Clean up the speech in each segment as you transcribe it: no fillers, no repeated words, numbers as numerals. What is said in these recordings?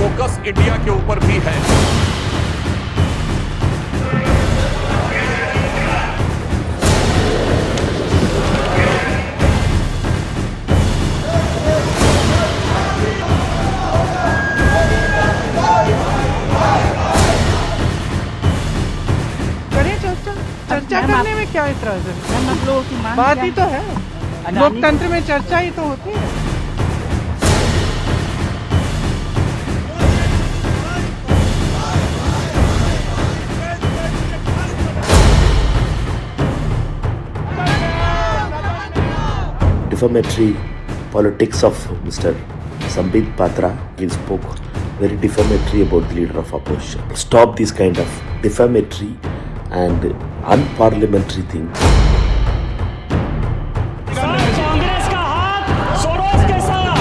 Focus India के ऊपर भी है। चर्चा करने में क्या इतराज है? बात ही तो है, लोकतंत्र में चर्चा ही तो होती है। Defamatory politics of Mr. Sambit Patra, he spoke very defamatory about the leader of opposition. Stop this kind of defamatory and unparliamentary thing. Congress का हाथ सोरोस के साथ,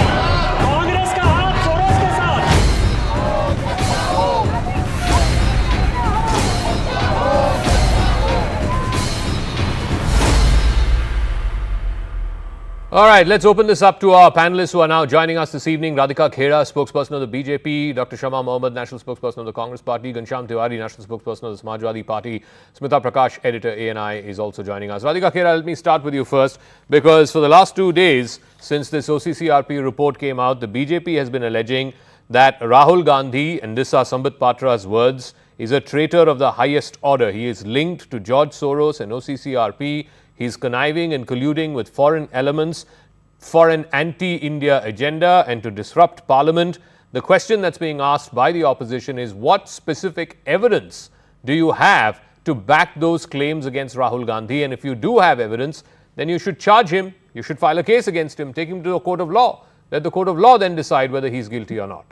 कांग्रेस का हाथ सोरोस के साथ। All right, let's open this up to our panelists who are now joining us this evening. Radhika Khera, spokesperson of the BJP, Dr. Shama Mohammed, national spokesperson of the Congress Party, Ghanshyam Tiwari, national spokesperson of the Samajwadi Party, Smita Prakash, editor ANI, is also joining us. Radhika Khera, let me start with you first, because for the last 2 days since this OCCRP report came out, the BJP has been alleging that Rahul Gandhi, and these are Sambit Patra's words, is a traitor of the highest order. He is linked to George Soros and OCCRP. He's conniving and colluding with foreign elements for an anti-India agenda and to disrupt Parliament. The question that's being asked by the opposition is, what specific evidence do you have to back those claims against Rahul Gandhi? And if you do have evidence, then you should charge him, you should file a case against him, take him to a court of law. Let the court of law then decide whether he's guilty or not.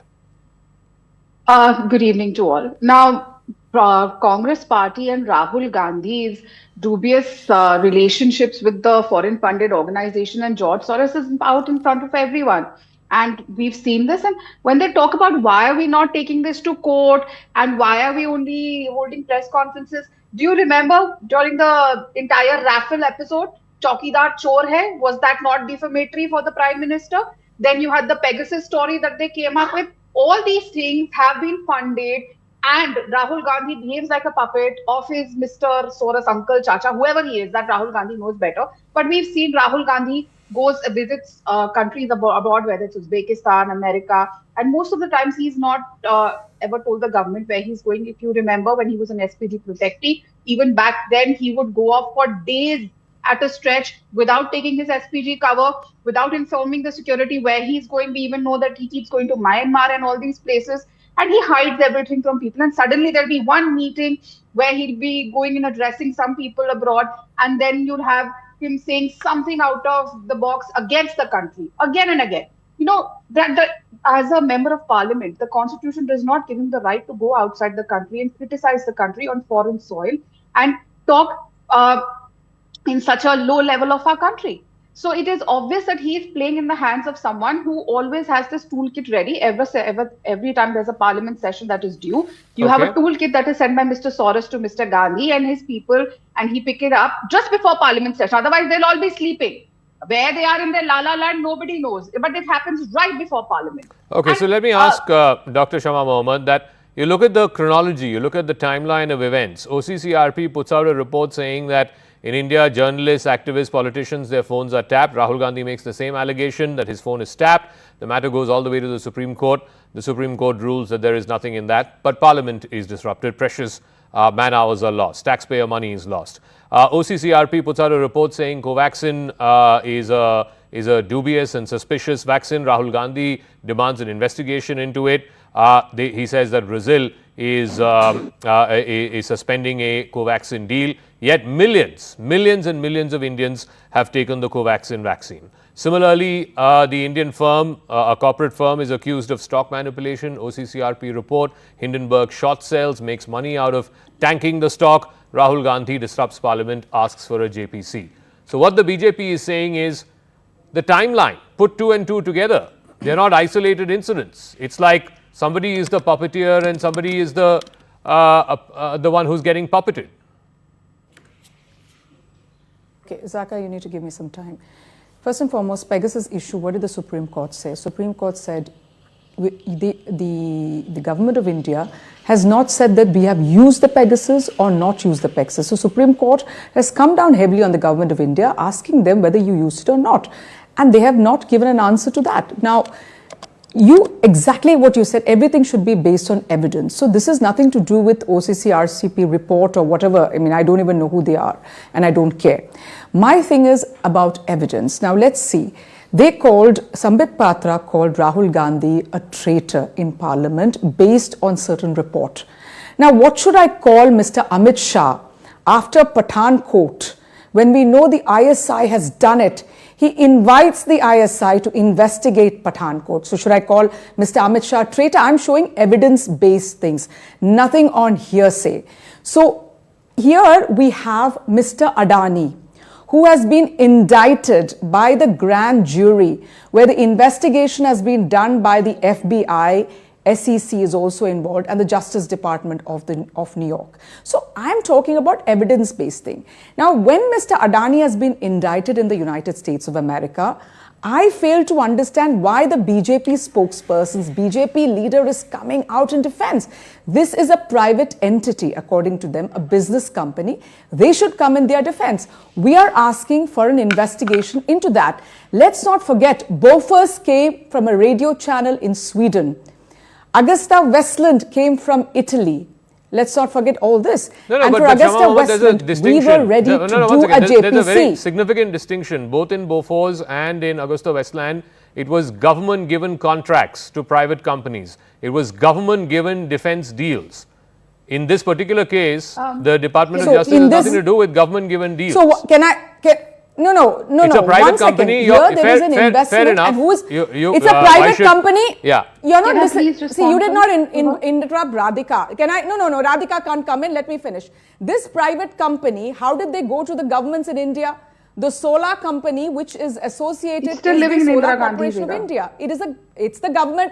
Good evening to all. Now, Congress Party and Rahul Gandhi's dubious relationships with the foreign funded organization and George Soros is out in front of everyone. And we've seen this. And when they talk about why are we not taking this to court and why are we only holding press conferences, do you remember during the entire Raffle episode, Chaukidar Chor Hai, was that not defamatory for the Prime Minister? Then you had the Pegasus story that they came up with. All these things have been funded, and Rahul Gandhi behaves like a puppet of his Mr. Soros uncle, Chacha, whoever he is, that Rahul Gandhi knows better. But we've seen Rahul Gandhi visits countries abroad, whether it's Uzbekistan, America, and most of the times he's not ever told the government where he's going. If you remember when he was an SPG protectee, even back then he would go off for days at a stretch without taking his SPG cover, without informing the security where he's going. We even know that he keeps going to Myanmar and all these places. And he hides everything from people. And suddenly there'll be one meeting where he'll be going and addressing some people abroad. And then you'll have him saying something out of the box against the country again and again. You know, that as a member of parliament, the constitution does not give him the right to go outside the country and criticize the country on foreign soil and talk in such a low level of our country. So it is obvious that he is playing in the hands of someone who always has this toolkit ready every time there's a parliament session that is due. You have a toolkit that is sent by Mr. Soros to Mr. Gandhi and his people, and he pick it up just before parliament session. Otherwise, they'll all be sleeping. Where they are in their la-la land, nobody knows. But it happens right before parliament. Okay, so let me ask Dr. Shama Mohammed that you look at the chronology, you look at the timeline of events. OCCRP puts out a report saying that in India, journalists, activists, politicians, their phones are tapped. Rahul Gandhi makes the same allegation that his phone is tapped. The matter goes all the way to the Supreme Court. The Supreme Court rules that there is nothing in that. But Parliament is disrupted. Precious man hours are lost. Taxpayer money is lost. OCCRP puts out a report saying Covaxin is a dubious and suspicious vaccine. Rahul Gandhi demands an investigation into it. He says that Brazil is suspending a Covaxin deal. Yet millions and millions of Indians have taken the Covaxin vaccine. Similarly, the Indian firm, a corporate firm, is accused of stock manipulation. OCCRP report, Hindenburg short sells, makes money out of tanking the stock. Rahul Gandhi disrupts parliament, asks for a JPC. So what the BJP is saying is the timeline, put 2 and 2 together. They're not isolated incidents. It's like somebody is the puppeteer and somebody is the one who's getting puppeted. Okay, Zaka, you need to give me some time. First and foremost, Pegasus issue, what did the Supreme Court say? Supreme Court said the government of India has not said that we have used the Pegasus or not used the Pegasus. So Supreme Court has come down heavily on the government of India, asking them whether you used it or not. And they have not given an answer to that. Now, exactly what you said, everything should be based on evidence. So this has nothing to do with OCC RCP report or whatever. I mean, I don't even know who they are and I don't care. My thing is about evidence. Now, let's see. Sambit Patra called Rahul Gandhi a traitor in Parliament based on certain report. Now, what should I call Mr. Amit Shah after Pathankot? When we know the ISI has done it, he invites the ISI to investigate Pathankot. So should I call Mr. Amit Shah traitor? I'm showing evidence-based things, nothing on hearsay. So here we have Mr. Adani, who has been indicted by the grand jury, where the investigation has been done by the FBI, SEC is also involved, and the Justice Department of New York. So I'm talking about evidence-based thing. Now, when Mr. Adani has been indicted in the United States of America, I fail to understand why the BJP spokesperson's BJP leader is coming out in defense. This is a private entity, according to them, a business company. They should come in their defense. We are asking for an investigation into that. Let's not forget, Bofors came from a radio channel in Sweden. Augusta Westland came from Italy. Let's not forget all this. And for Augusta Westland, we were ready to do a JPC. There's a very significant distinction. Both in Bofors and in Augusta Westland, it was government-given contracts to private companies. It was government-given defense deals. In this particular case, the Department of Justice has nothing to do with government-given deals. So No. It's a private company. Here there is an investment. Fair enough. And it's a private company. Yeah. You're not listening. See, you did not interrupt Radhika. No, Radhika can't come in. Let me finish. This private company, how did they go to the governments in India? The solar company, which is associated with the Solar Corporation of India. It's the government.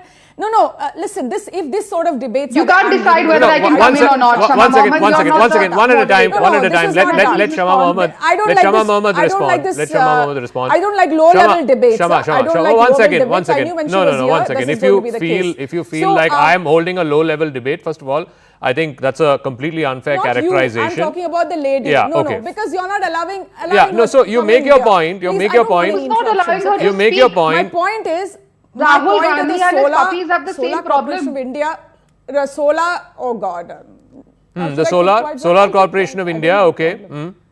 Listen, if this sort of debates... You can't decide whether I can come in or not. One second. One at a time. Let Shama Mohammed respond. I don't like low-level debates. Shama, one second. No, If you feel like I am holding a low-level debate, first of all, I think that's a completely unfair characterization. I'm talking about the lady. Yeah, no, because you're not allowing no, so you make your point. You make your point. You make your point. My point is, Rahul Gandhi and his puppies have the same problem. Of India, the solar, oh God. The Solar Corporation of India, okay.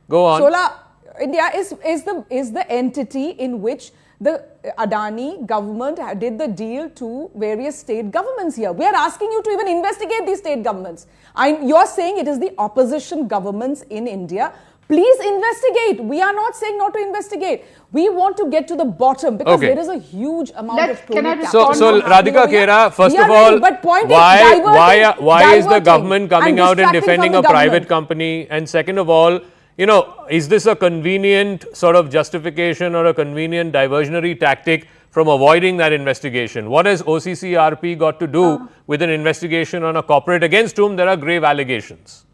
Go on. Solar India is the entity in which the Adani government did the deal to various state governments here. We are asking you to even investigate these state governments. You're saying it is the opposition governments in India. Please investigate. We are not saying not to investigate. We want to get to the bottom because there is a huge amount of... So Radhika Khera, first of all, why is the government coming out and defending a private company? And second of all, is this a convenient sort of justification or a convenient diversionary tactic from avoiding that investigation? What has OCCRP got to do with an investigation on a corporate against whom there are grave allegations?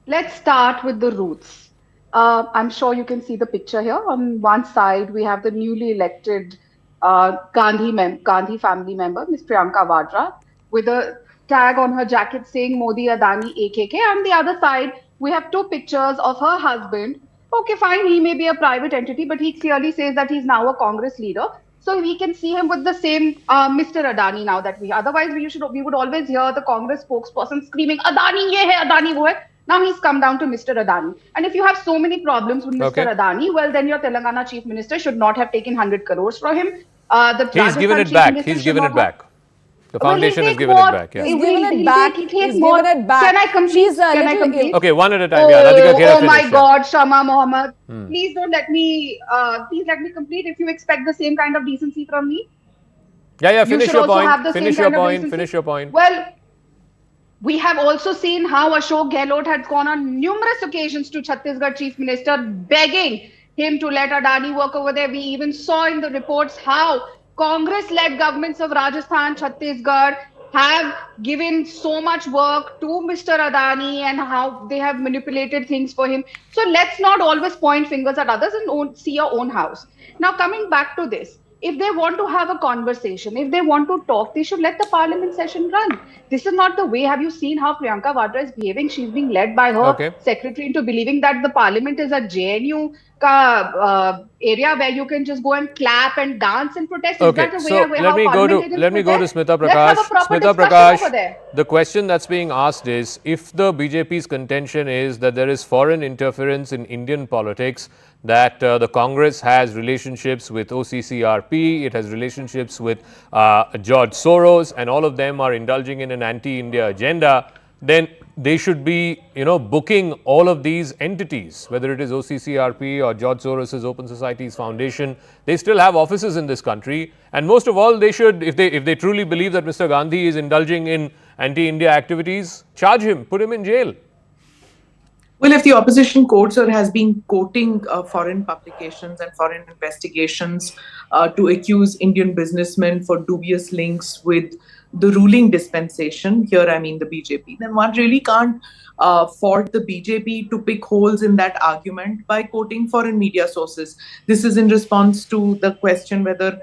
Let's start with the roots. I'm sure you can see the picture here. On one side, we have the newly elected Gandhi family member, Ms. Priyanka Vadra, with a tag on her jacket saying Modi, Adani, AKK. And the other side, we have two pictures of her husband. Okay, fine, he may be a private entity, but he clearly says that he's now a Congress leader. So we can see him with the same Mr. Adani now that otherwise we would always hear the Congress spokesperson screaming, Adani ye hai, Adani wo hai. Now he's come down to Mr. Adani. And if you have so many problems with Mr. Adani, well, then your Telangana chief minister should not have taken 100 crores from him. He's given it back. He's given it back. The foundation has given it back. Yeah. He's given it back. He's given it back. Can I complete? Okay, one at a time. Oh my God, Shama Mohammed. Please don't let me, please let me complete if you expect the same kind of decency from me. Yeah, finish your point. Well, we have also seen how Ashok Gehlot had gone on numerous occasions to Chhattisgarh Chief Minister begging him to let Adani work over there. We even saw in the reports how Congress-led governments of Rajasthan, Chhattisgarh have given so much work to Mr. Adani and how they have manipulated things for him. So let's not always point fingers at others and see your own house. Now, coming back to this, if they want to have a conversation, if they want to talk, they should let the parliament session run. This is not the way. Have you seen how Priyanka Vadra is behaving? She's being led by her Okay. secretary into believing that the parliament is a JNU area where you can just go and clap and dance and protest. Is Okay, that the so way how parliamentarians let me go to protest? Smita Let's Prakash. have a proper Smita discussion Prakash, over there. the question that's being asked is, if the BJP's contention is that there is foreign interference in Indian politics, that the Congress has relationships with OCCRP, it has relationships with George Soros, and all of them are indulging in an anti-India agenda, then they should be, booking all of these entities, whether it is OCCRP or George Soros' Open Societies Foundation. They still have offices in this country, and most of all, they should, if they truly believe that Mr. Gandhi is indulging in anti-India activities, charge him, put him in jail. Well, if the opposition quotes or has been quoting foreign publications and foreign investigations to accuse Indian businessmen for dubious links with the ruling dispensation, here I mean the BJP, then one really can't fault the BJP to pick holes in that argument by quoting foreign media sources. This is in response to the question whether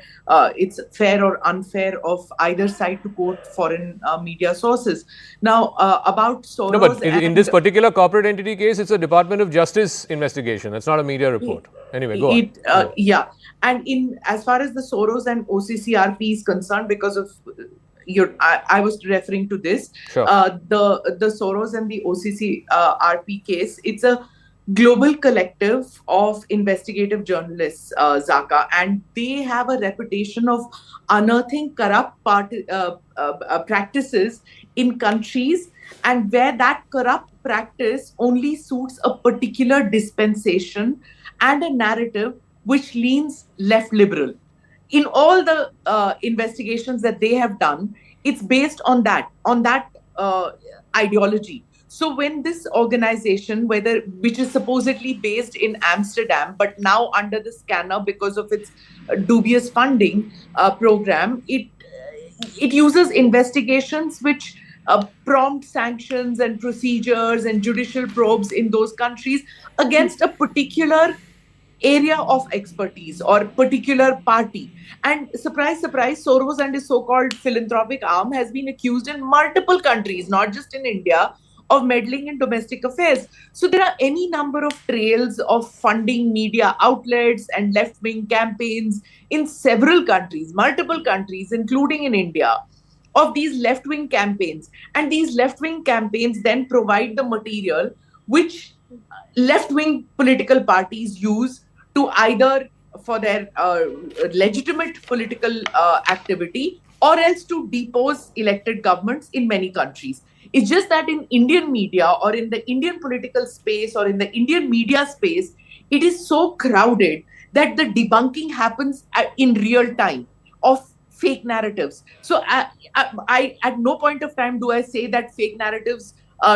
it's fair or unfair of either side to quote foreign media sources. Now, about Soros... No, but in this particular corporate entity case, it's a Department of Justice investigation. It's not a media report. Anyway, go on. Yeah. And as far as the Soros and OCCRP is concerned, because of... I was referring to this. Sure. The Soros and the OCCRP case, it's a global collective of investigative journalists, Zaka, and they have a reputation of unearthing corrupt practices in countries, and where that corrupt practice only suits a particular dispensation and a narrative which leans left liberal. In all the investigations that they have done, it's based on that ideology. So when this organization, which is supposedly based in Amsterdam, but now under the scanner because of its dubious funding program, it uses investigations which prompt sanctions and procedures and judicial probes in those countries against a particular area of expertise or particular party. And surprise, surprise, Soros and his so-called philanthropic arm has been accused in multiple countries, not just in India, of meddling in domestic affairs. So there are any number of trails of funding media outlets and left-wing campaigns in several countries, multiple countries, including in India, of these left-wing campaigns. And these left-wing campaigns then provide the material which left-wing political parties use to either for their legitimate political activity or else to depose elected governments in many countries. It's just that in Indian media or in the Indian political space or in the Indian media space, it is so crowded that the debunking happens in real time of fake narratives. So I at no point of time do I say that fake narratives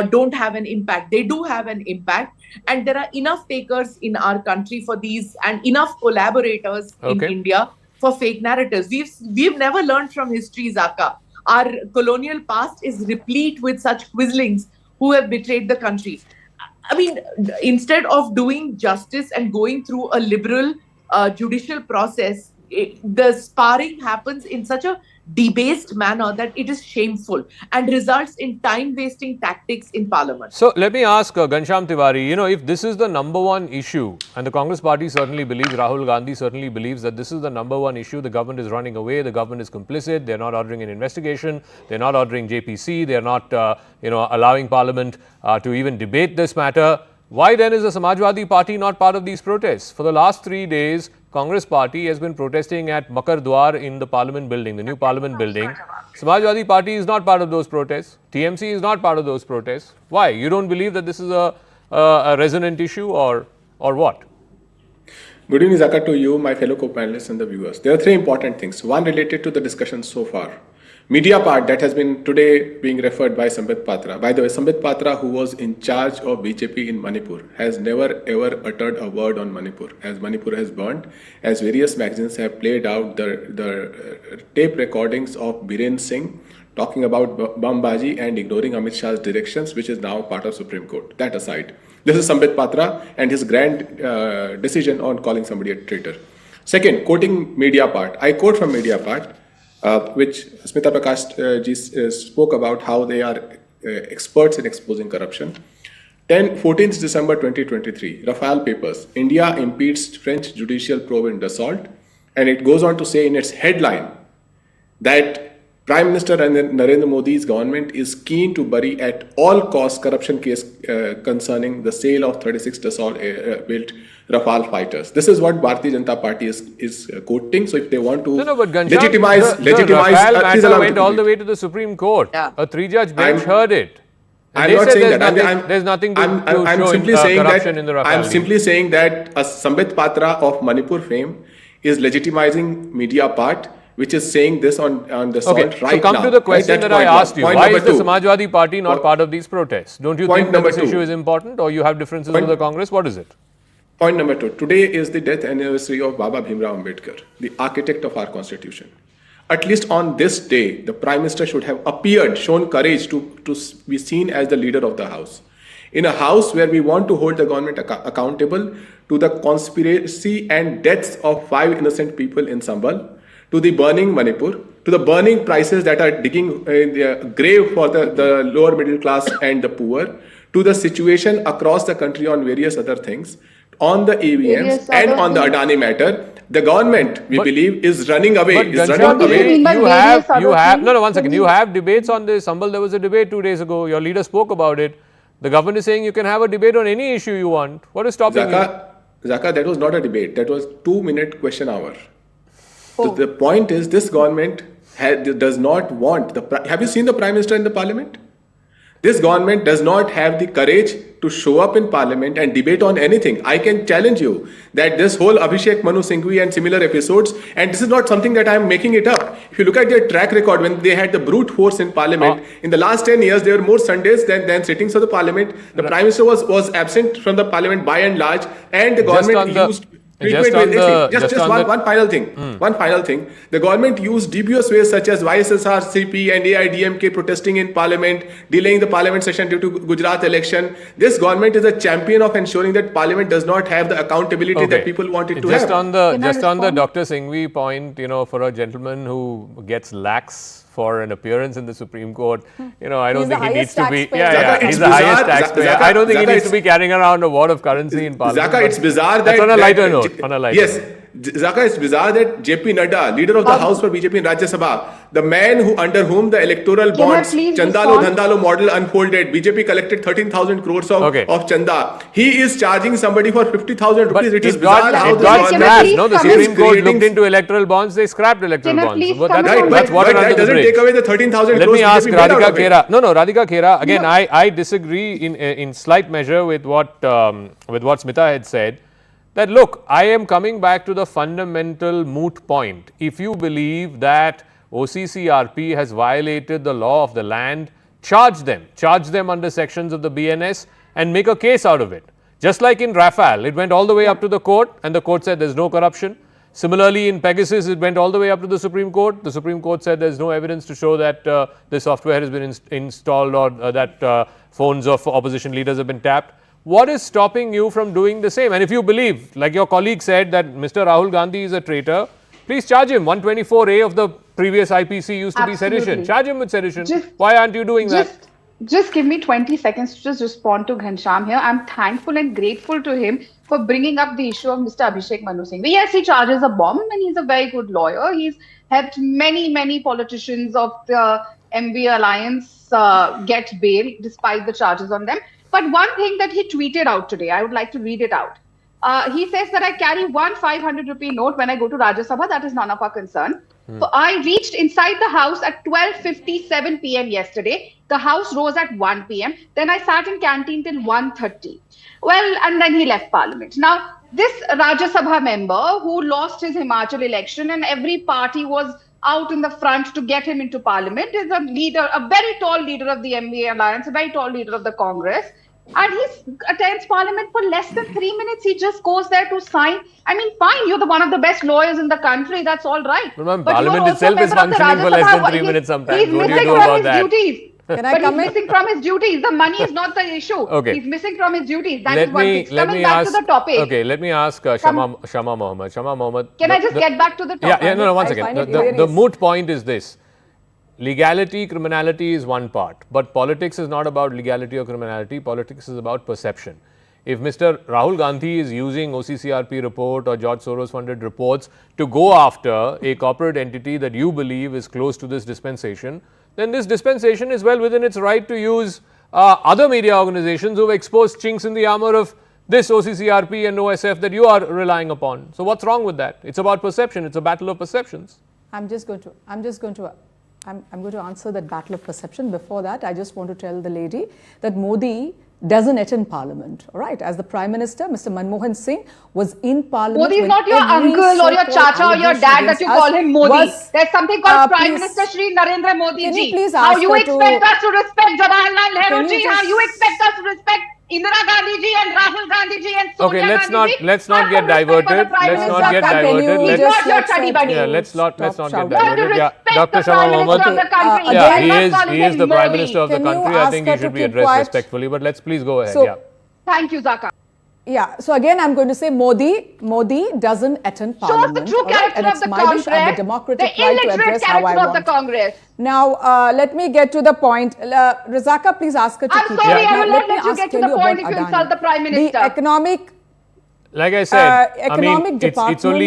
don't have an impact. They do have an impact, and there are enough takers in our country for these and enough collaborators in India for fake narratives. We've never learned from history, Zaka. Our colonial past is replete with such quislings who have betrayed the country. I mean, instead of doing justice and going through a liberal judicial process, the sparring happens in such a debased manner that it is shameful and results in time-wasting tactics in Parliament. So let me ask Ghanshyam Tiwari, if this is the number one issue, and the Congress party certainly believes, Rahul Gandhi certainly believes that this is the number one issue, the government is running away, the government is complicit, they're not ordering an investigation, they're not ordering JPC, they're not, allowing Parliament to even debate this matter. Why then is the Samajwadi Party not part of these protests? For the last 3 days, Congress party has been protesting at Makar Dwar in the Parliament building, the new Parliament building. Samajwadi Party is not part of those protests. TMC is not part of those protests. Why? You don't believe that this is a resonant issue or what? Good evening, Zaka, to you, my fellow co-panelists and the viewers. There are three important things. One related to the discussion so far. Media part that has been today being referred by Sambit Patra. By the way, Sambit Patra, who was in charge of BJP in Manipur, has never ever uttered a word on Manipur. As Manipur has burned, as various magazines have played out the tape recordings of Biren Singh talking about Bambaji and ignoring Amit Shah's directions, which is now part of Supreme Court. That aside, this is Sambit Patra and his grand decision on calling somebody a traitor. Second, quoting Mediapart. I quote from Mediapart, which Smita Prakash ji spoke about how they are experts in exposing corruption. 14th December 2023, Rafale papers. India impedes French judicial probe in Dassault. And it goes on to say in its headline that Prime Minister Narendra Modi's government is keen to bury at all costs corruption case concerning the sale of 36 Dassault-built Rafale fighters. This is what Bharatiya Janata Party is quoting. So if they want to legitimize, the Rafale matter went all the way to the Supreme Court. Yeah. A three-judge bench heard it. I'm not saying that. There's nothing to show corruption in the Rafale. I'm simply saying that a Sambit Patra of Manipur fame is legitimizing Mediapart, which is saying this on the salt right now. So come to the question that I asked you. Why is the Samajwadi Party not part of these protests? Don't you think that this issue is important, or you have differences with the Congress? What is it? Point number 2. Today is the death anniversary of Baba Bhimrao Ambedkar, the architect of our constitution. At least on this day, the Prime Minister should have appeared, shown courage to be seen as the leader of the House. In a House where we want to hold the government accountable to the conspiracy and deaths of 5 innocent people in Sambal, to the burning Manipur, to the burning prices that are digging the grave for the lower middle class and the poor, to the situation across the country on various other things, on the EVMs and on the Adani matter. The government, we believe, is running away. You have debates on this. Sambal, there was a debate 2 days ago. Your leader spoke about it. The government is saying you can have a debate on any issue you want. What is stopping you? Zaka, that was not a debate. That was 2-minute question hour. The point is, this government does not want have you seen the Prime Minister in the Parliament? This government does not have the courage to show up in Parliament and debate on anything. I can challenge you that this whole Abhishek Manu Singhvi and similar episodes, and this is not something that I am making it up. If you look at their track record, when they had the brute force in Parliament, in the last 10 years, there were more Sundays than sittings of the Parliament. The Prime Minister was absent from the Parliament by and large, and the government used... Just one final thing. One final thing. The government used dubious ways such as YSSR, CP and AIDMK protesting in Parliament, delaying the Parliament session due to Gujarat election. This government is a champion of ensuring that Parliament does not have the accountability that people want it to have. On the Dr. Singhvi point, for a gentleman who gets lax for an appearance in the Supreme Court, I don't think he needs to be. He's the highest taxpayer. I don't think he needs to be carrying around a wad of currency in Parliament. Zaka, it's bizarre that... on a lighter note. Yes. Zaka, it's bizarre that JP Nadda, leader of the House for BJP in Rajya Sabha, the man under whom the electoral bonds, Chandalo Dhandalo model unfolded, BJP collected 13,000 crores of Chanda. He is charging somebody for 50,000 rupees. It is bizarre how the Supreme Court looked into electoral bonds, they scrapped electoral bonds. That's water under the bridge. That doesn't take away the 13,000 crores. Let me ask Radhika Khera. Radhika Khera, again, I disagree in slight measure with what Smita had said. That look, I am coming back to the fundamental moot point. If you believe that OCCRP has violated the law of the land, charge them under sections of the BNS and make a case out of it. Just like in Rafale, it went all the way up to the court and the court said there's no corruption. Similarly, in Pegasus, it went all the way up to the Supreme Court. The Supreme Court said there's no evidence to show that the software has been installed or that phones of opposition leaders have been tapped. What is stopping you from doing the same? And if you believe, like your colleague said, that Mr. Rahul Gandhi is a traitor, please charge him. 124A of the previous IPC used to be sedition. Charge him with sedition. Why aren't you doing that? Just give me 20 seconds to just respond to Ghanshyam here. I'm thankful and grateful to him for bringing up the issue of Mr. Abhishek Manu Singhvi. Yes, he charges a bomb and he's a very good lawyer. He's helped many politicians of the MV Alliance get bail despite the charges on them. But one thing that he tweeted out today, I would like to read it out. He says that I carry one 500 rupee note when I go to Rajya Sabha. That is none of our concern. So I reached inside the house at 12:57 p.m. yesterday. The house rose at 1 p.m. Then I sat in canteen till 1:30. Well, and then he left Parliament. Now, this Rajya Sabha member who lost his Himachal election and every party was out in the front to get him into Parliament is a leader, a very tall leader of the MVA Alliance, a very tall leader of the Congress. And he attends Parliament for less than 3 minutes. He just goes there to sign. I mean, fine, you're one of the best lawyers in the country. That's all right. But Parliament itself is functioning for less than 3 minutes sometimes. He's missing from his duties. Can I But come he's in? missing from his duties. The money is not the issue. Okay. He's missing from his duties. That is let one me thing. let Coming me back ask. to the topic. Okay, let me ask Shama Mohammed. Shama Mohammed. Can I just get back to the topic? Yeah, no, one I second. find it The hilarious. moot point is this. Legality, criminality is one part, but politics is not about legality or criminality. Politics is about perception. If Mr. Rahul Gandhi is using OCCRP report or George Soros funded reports to go after a corporate entity that you believe is close to this dispensation, then this dispensation is well within its right to use other media organizations who have exposed chinks in the armor of this OCCRP and OSF that you are relying upon. So what's wrong with that? It's about perception. It's a battle of perceptions. I'm going to answer that battle of perception. Before that, I just want to tell the lady that Modi doesn't attend Parliament. All right, as the Prime Minister, Mr. Manmohan Singh was in Parliament. Modi is when not your every uncle or your so-called chacha or your allegation dad that against you us call him Modi. was, There's something called Prime please, Minister Shri Narendra Modi can you ji. please How ask you her expect us to respect Jawaharlal Nehru Can you ji? How just- you expect us to respect Indira Gandhi ji and Rahul Gandhi ji and Sonia Okay, let's Gandhi ji? not Have get some respect for the diverted. Prime Let's not Minister. get Can you diverted. He's Let's not your study buddy. Yeah, let's not get shouting. You have to diverted. Yeah, respect Dr. the Shama Prime Mohammed. Minister of the country. Yeah, I'm not calling he is him the Prime Modi. Minister of the Can you country. I ask think her he to should be keep addressed quiet? respectfully. But let's please go ahead. So- Yeah. Thank you, Zaka. Yeah, so again, I'm going to say Modi doesn't attend Shows Parliament. the true all right, character and of it's the my Congress, wish and the democratic the right to illiterate address how I character of the want. Congress. Now, let me get to the point. Razaka, please ask her to I'm keep sorry, quiet. I Now, will not me let you ask- get to tell the you point about if you Adani. insult the Prime Minister. The economic Like I said, I mean, economic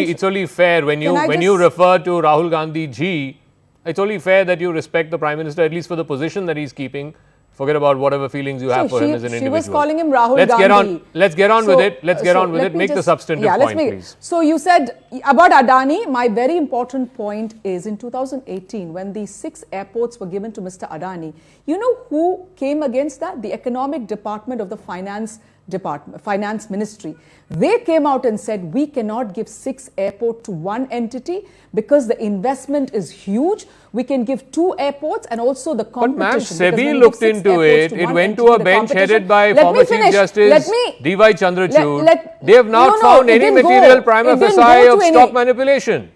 it's only fair when you Can I you just- refer to Rahul Gandhi ji. It's only fair that you respect the Prime Minister, at least for the position that he's keeping. Forget about whatever feelings you have for him as an individual. She was calling him Rahul Let's Gandhi. Let's get on with it. Let's get so on with let it. me Make the just- substantive let's point, make it. please. So you said about Adani, my very important point is in 2018, when the 6 airports were given to Mr. Adani, you know who came against that? The Economic Department of the Finance Ministry. They came out and said, we cannot give 6 airports to one entity because the investment is huge. We can give 2 airports and also the competition. But ma'am, because when SEBI you give looked 6 into airports it. to It one went to entity, a the bench competition- headed by Let me former Chief finish. Justice Let me- D.Y. Chandrachud. let- They have not No, found it any didn't go. material prima It didn't facie go of to stock any- manipulation.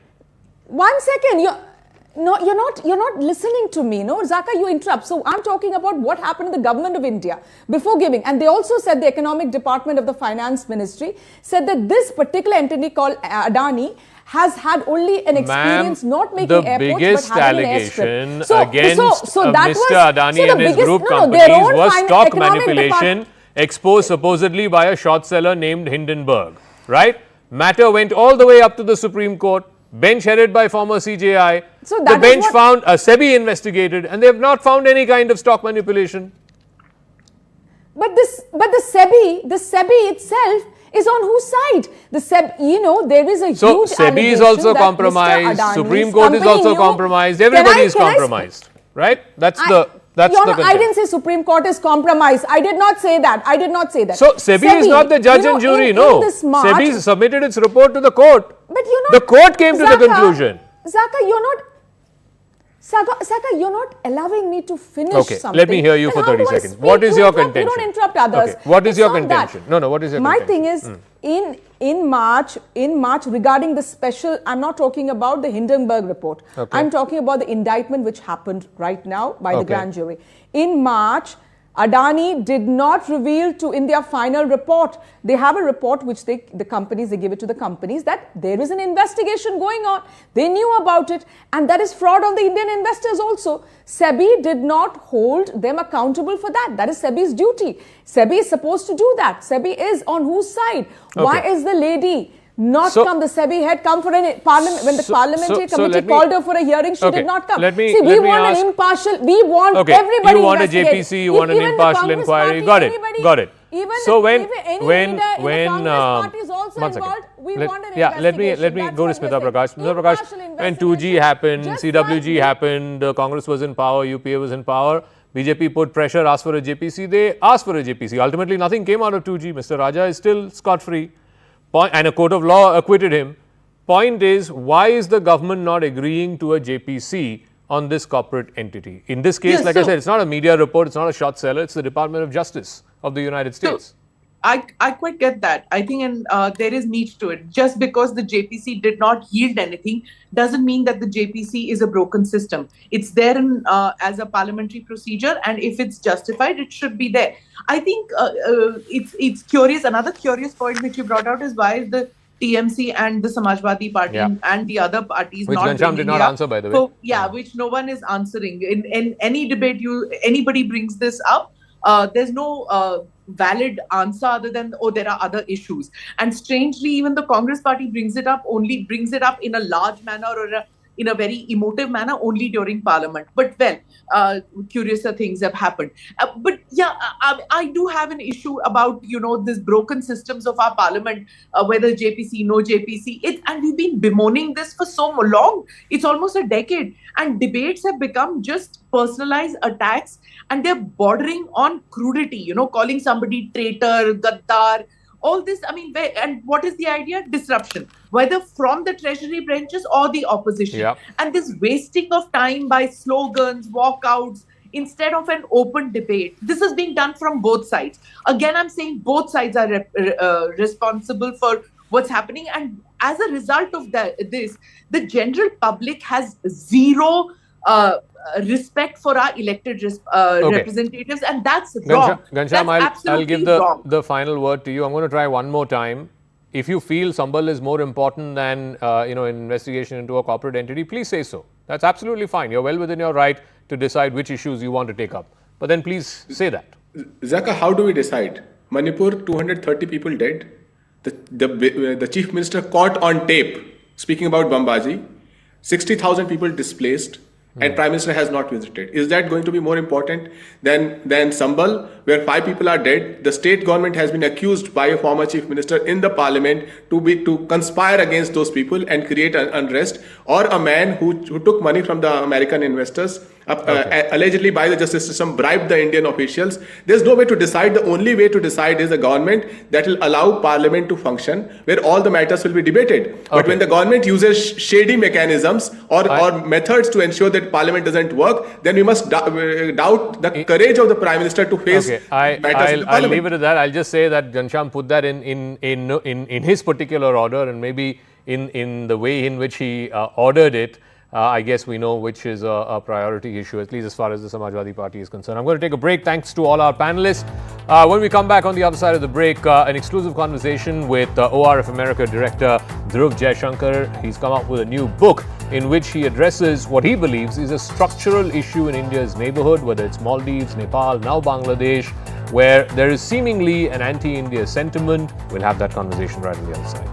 One second, you're not listening to me. No, Zaka, you interrupt. So I'm talking about what happened in the government of India before giving. And they also said the Economic Department of the Finance Ministry said that this particular entity called Adani has had only an experience not making the airports biggest but having allegation an airstrip. against that Mr. was- Adani so the and his biggest- group no, no, companies their own was stock economic manipulation exposed supposedly by a short seller named Hindenburg, right? Matter went all the way up to the Supreme Court, bench headed by former CJI. So the that is bench what- found, SEBI investigated, and they have not found any kind of stock manipulation. But the SEBI itself is on whose side? The SEBI, there is a So huge SEBI is allegation also that compromised, Mr. Adani's Supreme Court is company also knew- compromised, Can everybody I- is can I compromised, right? That's I- the Your Honor, I context. didn't say Supreme Court is compromised. I did not say that. I did not say that. So SEBI is not the judge and jury, no. In this March, SEBI submitted its report to the court. but you're not, The court came to the conclusion. Zaka, you're not allowing me to finish Okay, something. let me hear you Then for how 30 do I seconds. speak? What is You your interrupt- contention? You don't interrupt others. Okay, what is It's your not that. contention? No, what is your My contention? thing is, in March, regarding the special, I'm not talking about the Hindenburg report. Okay. I'm talking about the indictment which happened right now by the Okay. grand jury. In March, Adani did not reveal in their final report. They have a report which they give it to the companies that there is an investigation going on. They knew about it, and that is fraud on the Indian investors also. SEBI did not hold them accountable for that. That is SEBI's duty. SEBI is supposed to do that. SEBI is on whose side? Why Okay. is the lady not So- come? The SEBI had come for a parliament when the parliamentary so committee let me- called her for a hearing. She Okay, did not come. let me- See, we let me want ask- an impartial. We want Okay, everybody. you want a investigated. JPC, you If want an even the impartial Congress inquiry. party, Got it, anybody- got it. Even So if when any leader in the Congress party is also one second. involved, we Let- want an yeah, let me investigation. go to That's what Smita we're Prakash. saying. Smita Prakash, Impartial when 2G investigation. happened, Just CWG like- happened, Congress was in power, UPA was in power, BJP put pressure, asked for a JPC, they asked for a JPC. Ultimately, nothing came out of 2G. Mr. Raja is still scot-free, and a court of law acquitted him. Point is, why is the government not agreeing to a JPC on this corporate entity? In this case, Yes, like I so- said, it's not a media report, it's not a short seller, it's the Department of Justice of the United States. I quite get that. I think, and there is meat to it. Just because the JPC did not yield anything doesn't mean that the JPC is a broken system. It's there as a parliamentary procedure, and if it's justified, it should be there. I think it's curious. Another curious point which you brought out is why is the TMC and the Samajwadi Party and the other parties which not Ghanshyam did not answer, by the way. So, which no one is answering. In any debate, anybody brings this up, there's no valid answer other than, oh, there are other issues. And strangely, even the Congress party brings it up in a large manner or in a very emotive manner only during Parliament. But curiouser things have happened. I do have an issue about, this broken systems of our Parliament, whether JPC, no JPC. And we've been bemoaning this for so long. It's almost a decade. And debates have become just personalized attacks, and they're bordering on crudity, calling somebody traitor, gaddar, all this. I mean, and what is the idea? Disruption, whether from the treasury branches or the opposition. Yeah. And this wasting of time by slogans, walkouts, instead of an open debate. This is being done from both sides. Again, I'm saying both sides are responsible for what's happening. And as a result of this, the general public has zero respect for our elected representatives, and that's wrong. Ghanshyam, I'll give the final word to you. I'm going to try one more time. If you feel Sambal is more important than an investigation into a corporate entity, please say so. That's absolutely fine. You're well within your right to decide which issues you want to take up. But then please say that. Zaka, how do we decide? Manipur, 230 people dead. The chief minister caught on tape speaking about Bambaji. 60,000 people displaced. And Prime Minister has not visited. Is that going to be more important than Sambal, where 5 people are dead? The state government has been accused by a former chief minister in the parliament to conspire against those people and create an unrest, or a man who took money from the American investors, allegedly by the justice system, bribed the Indian officials. There's no way to decide. The only way to decide is a government that will allow parliament to function, where all the matters will be debated. But when the government uses shady mechanisms or methods to ensure that parliament doesn't work, then we must doubt the courage of the Prime Minister to face matters. I'll leave it at that. I'll just say that Ghanshyam put that in his particular order, and maybe in the way in which he ordered it. I guess we know which is a priority issue, at least as far as the Samajwadi Party is concerned. I'm going to take a break. Thanks to all our panelists. When we come back on the other side of the break, an exclusive conversation with ORF America Director Dhruva Jaishankar. He's come up with a new book in which he addresses what he believes is a structural issue in India's neighborhood, whether it's Maldives, Nepal, now Bangladesh, where there is seemingly an anti-India sentiment. We'll have that conversation right on the other side.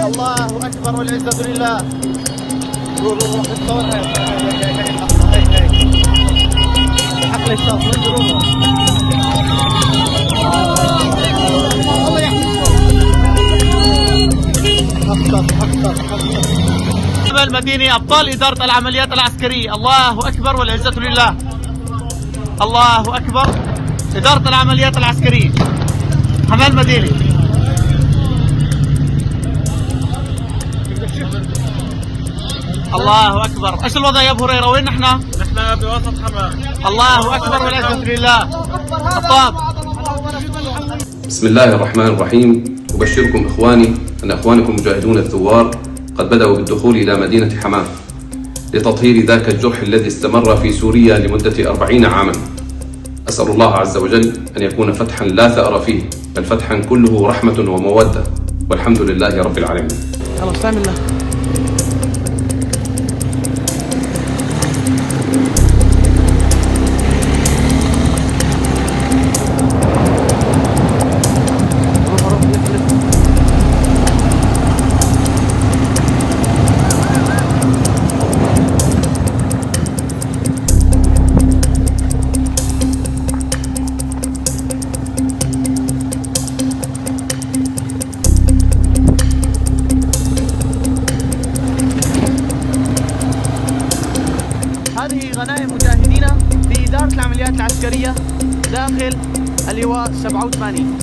الله أكبر والعزة لله. المدينة أبطال إدارة العمليات العسكرية. الله أكبر والعزة لله. الله أكبر إدارة العمليات العسكرية. حماة المدينة. الله أكبر. إيش الوضع يا أبو هريرة؟ وين نحن؟ نحن بوسط حماة. الله أكبر والعزة لله. الطاب. بسم الله الرحمن الرحيم. أبشركم إخواني أن إخوانكم مجاهدون الثوار قد بدأوا بالدخول إلى مدينة حماة لتطهير ذاك الجرح الذي استمر في سوريا لمدة 40 عاما. أسأل الله عز وجل أن يكون فتحا لا ثأر فيه، بل فتحا كله رحمة ومودة، والحمد لله رب العالمين. خلاص بسم الله. داخل اللواء 87.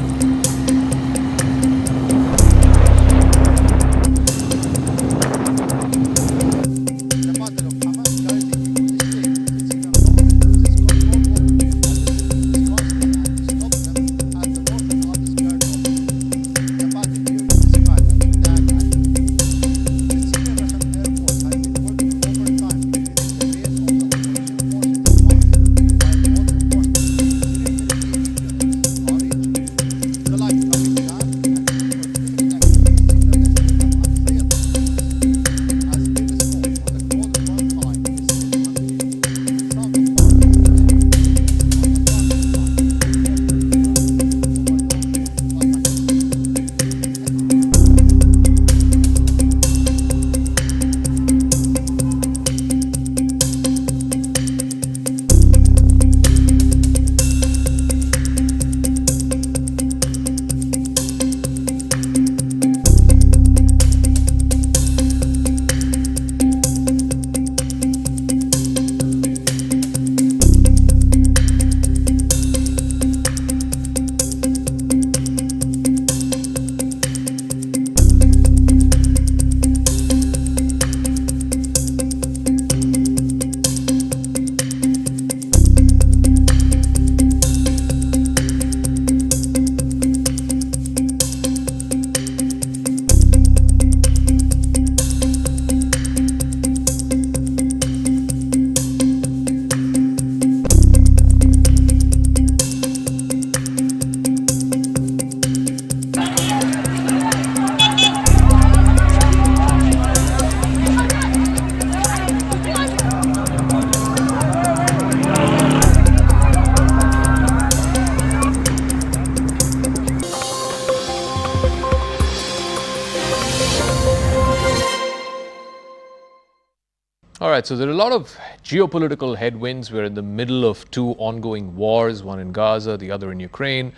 All right, so there are a lot of geopolitical headwinds. We're in the middle of two ongoing wars, one in Gaza, the other in Ukraine.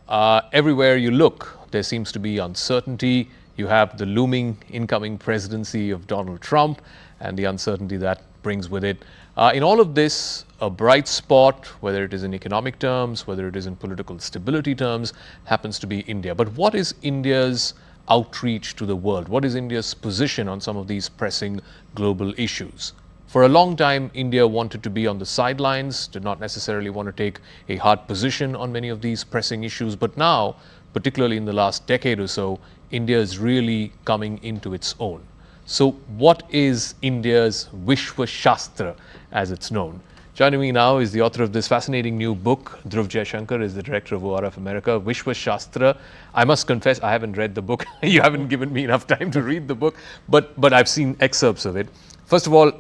Everywhere you look, there seems to be uncertainty. You have the looming incoming presidency of Donald Trump and the uncertainty that brings with it. In all of this, a bright spot, whether it is in economic terms, whether it is in political stability terms, happens to be India. But what is India's outreach to the world? What is India's position on some of these pressing global issues? For a long time, India wanted to be on the sidelines, did not necessarily want to take a hard position on many of these pressing issues. But now, particularly in the last decade or so, India is really coming into its own. So what is India's Vishwa Shastra, as it's known? Joining me now is the author of this fascinating new book. Dhruva Jaishankar is the director of ORF America. Vishwa Shastra. I must confess, I haven't read the book. You haven't given me enough time to read the book, but I've seen excerpts of it. First of all,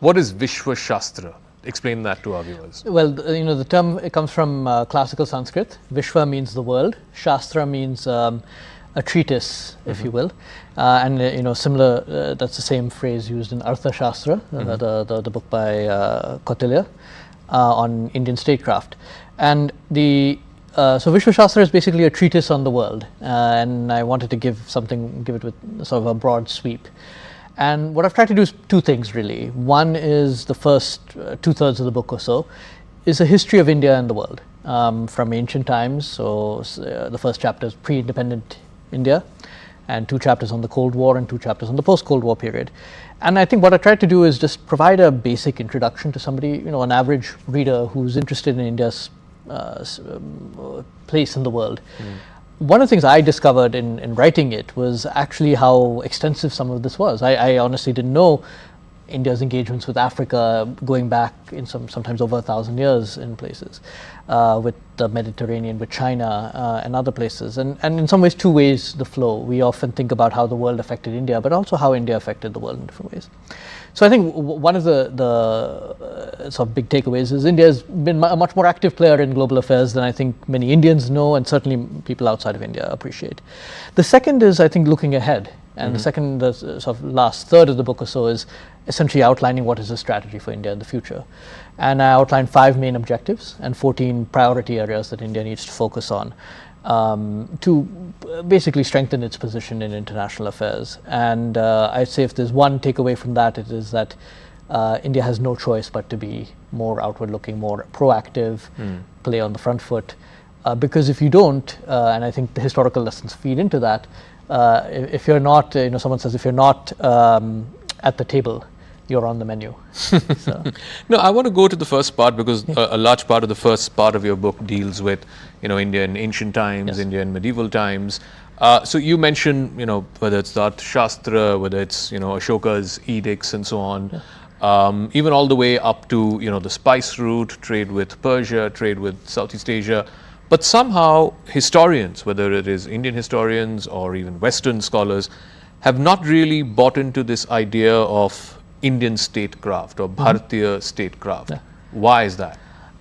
what is Vishwa Shastra? Explain that to our viewers. Well, the term, it comes from classical Sanskrit. Vishwa means the world. Shastra means a treatise, if you will. And similar, that's the same phrase used in Artha Shastra, the book by Kautilya on Indian statecraft. And so Vishwa Shastra is basically a treatise on the world, and I wanted to give it with sort of a broad sweep. And what I've tried to do is two things really. One is the first 2/3 of the book or so is a history of India and the world from ancient times. So the first chapter is pre-independent India, and 2 chapters on the Cold War and 2 chapters on the post-Cold War period. And I think what I tried to do is just provide a basic introduction to somebody, an average reader who's interested in India's place in the world. One of the things I discovered in writing it was actually how extensive some of this was. I honestly didn't know India's engagements with Africa going back in sometimes over 1,000 years in places, with the Mediterranean, with China and other places. And in some ways, 2 ways the flow. We often think about how the world affected India, but also how India affected the world in different ways. So I think one of the sort of big takeaways is India has been a much more active player in global affairs than I think many Indians know, and certainly people outside of India appreciate. The second is, I think, looking ahead. And the sort of last third of the book or so is essentially outlining what is the strategy for India in the future. And I outlined 5 main objectives and 14 priority areas that India needs to focus on to basically strengthen its position in international affairs. And I'd say if there's one takeaway from that, it is that India has no choice but to be more outward looking, more proactive, play on the front foot. Because if you don't, and I think the historical lessons feed into that, if you're not, someone says if you're not at the table, you're on the menu. So. No, I want to go to the first part because a large part of the first part of your book deals with, India in ancient times, India in medieval times. So you mentioned, whether it's the Artha Shastra, whether it's, Ashoka's edicts and so on, even all the way up to, the spice route, trade with Persia, trade with Southeast Asia. But somehow historians, whether it is Indian historians or even Western scholars, have not really bought into this idea of Indian statecraft or Bharatiya statecraft. Yeah. Why is that?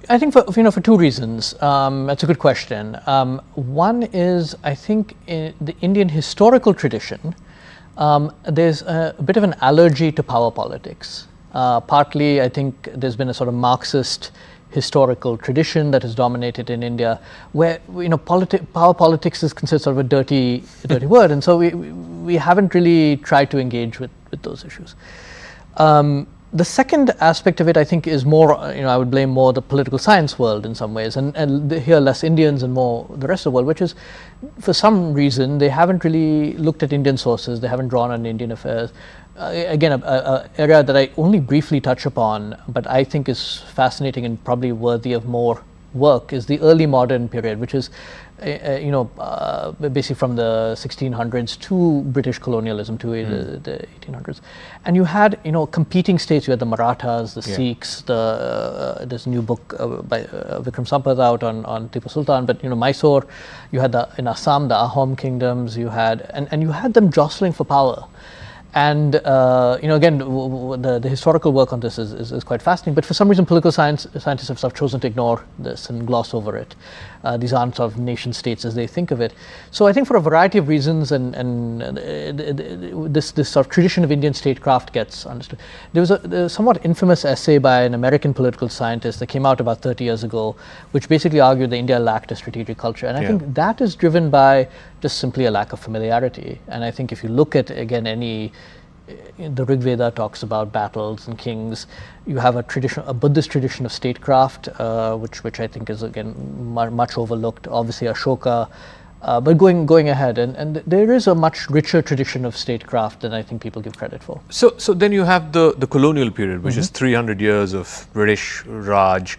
I think for 2 reasons. That's a good question. One is, I think in the Indian historical tradition, there's a bit of an allergy to power politics. Partly, I think there's been a sort of Marxist historical tradition that has dominated in India, where power politics is considered sort of a dirty word, and so we haven't really tried to engage with those issues. The second aspect of it, I think, is more, I would blame more the political science world in some ways, and here less Indians and more the rest of the world, which is, for some reason, they haven't really looked at Indian sources, they haven't drawn on Indian affairs. Again, an area that I only briefly touch upon, but I think is fascinating and probably worthy of more work, is the early modern period, which is, basically from the 1600s to British colonialism to the 1800s. And you had, competing states. You had the Marathas, the Sikhs, there's a new book by Vikram Sampath out on Tipu Sultan, but, Mysore, you had in Assam, the Ahom kingdoms, you had, and you had them jostling for power. And again, the historical work on this is quite fascinating. But for some reason, political scientists have sort of chosen to ignore this and gloss over it. These aren't sort of nation states as they think of it. So I think for a variety of reasons, and this sort of tradition of Indian statecraft gets understood. There was a somewhat infamous essay by an American political scientist that came out about 30 years ago, which basically argued that India lacked a strategic culture. And I think that is driven by just simply a lack of familiarity. And I think if you look at, again, the Rig Veda talks about battles and kings. You have a Buddhist tradition of statecraft, which I think is, again, much overlooked. Obviously Ashoka, but going ahead, and there is a much richer tradition of statecraft than I think people give credit for. So then you have the colonial period, which is 300 years of British Raj.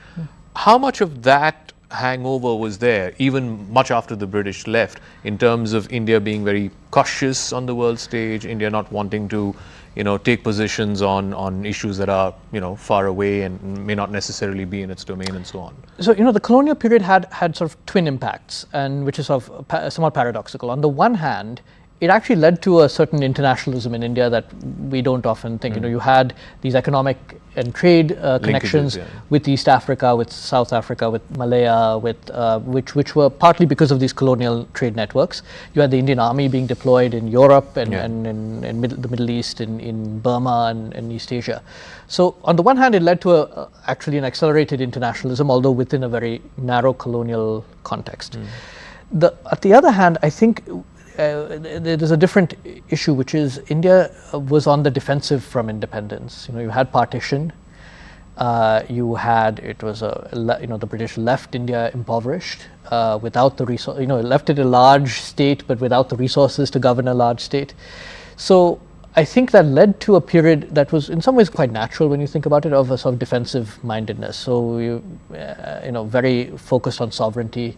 How much of that hangover was there, even much after the British left, in terms of India being very cautious on the world stage, India not wanting to, take positions on issues that are, far away and may not necessarily be in its domain and so on? So, the colonial period had sort of twin impacts, and which is sort of somewhat paradoxical. On the one hand, it actually led to a certain internationalism in India that we don't often think. You had these economic and trade connections with East Africa, with South Africa, with Malaya, which were partly because of these colonial trade networks. You had the Indian Army being deployed in Europe and in the Middle East, in Burma and East Asia. So on the one hand, it led to actually an accelerated internationalism, although within a very narrow colonial context. At the other hand, I think there's a different issue, which is India was on the defensive from independence. You had partition. The British left India impoverished without the resource. Left it a large state, but without the resources to govern a large state. So I think that led to a period that was in some ways quite natural when you think about it, of a sort of defensive mindedness. So very focused on sovereignty,